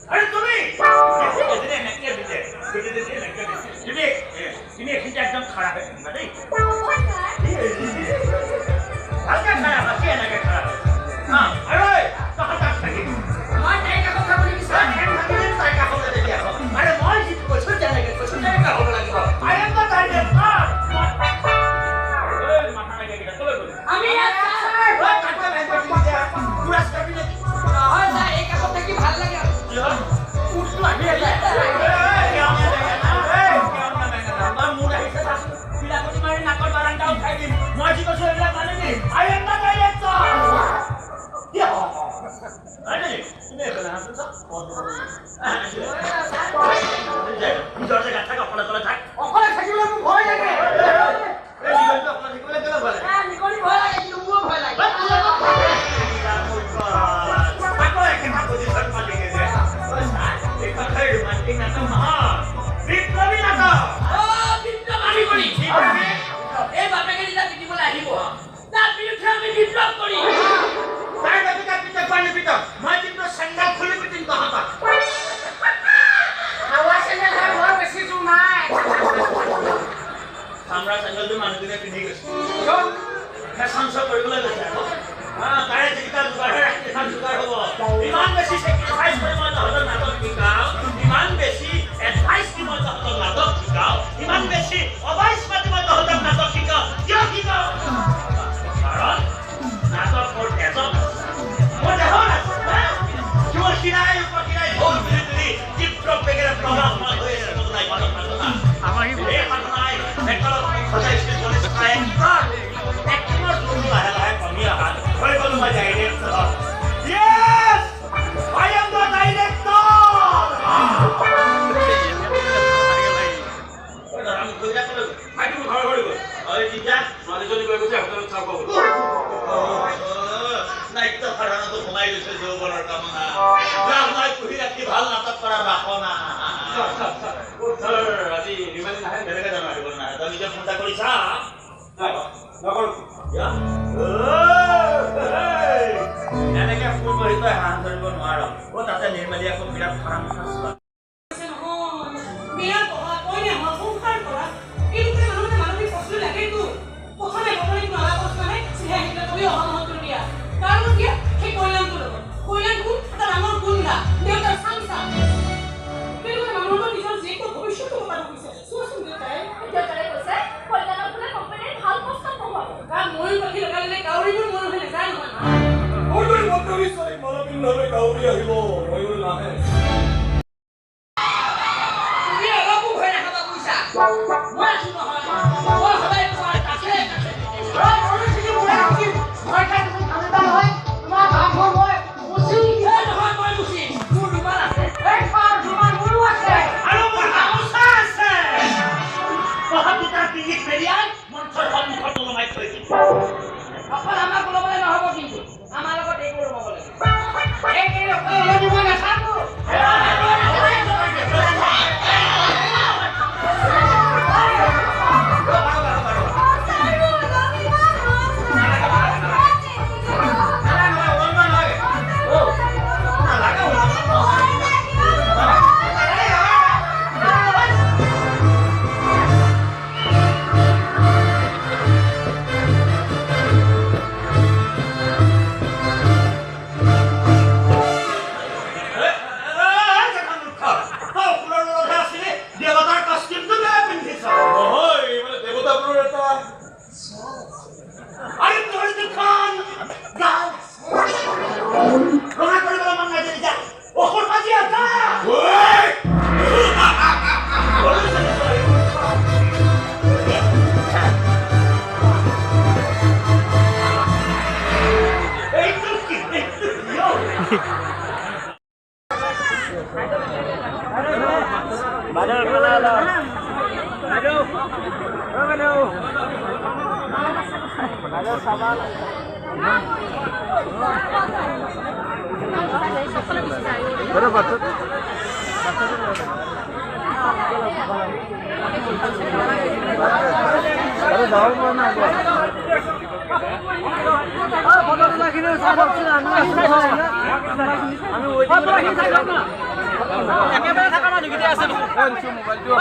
আরে তুমি তুমি এখানটা একদম খারাপ হয়ে গেল দেই হালকা খারাপ আছে নাকি খারাপ হ্যাঁ আরে তখন কাজ থাকে মই টাইকা কথা বলি কি স্যার আমি টাইকা কথা দেখি আরে মই জিত কইছো জানা কে কইছো টাইকা হবে লাগিব আই এম দ্য টাইগার এই মাথা লাগে কি চলে আমি স্যার ওই কাটা ব্যাংক দিয়ে পুরা স্টাফি নাকি হয় স্যার এই কথা কি ভালো লাগে কি হয় উঠলো আমি যায় I am the director. আছে দেখোন মোবাইলটো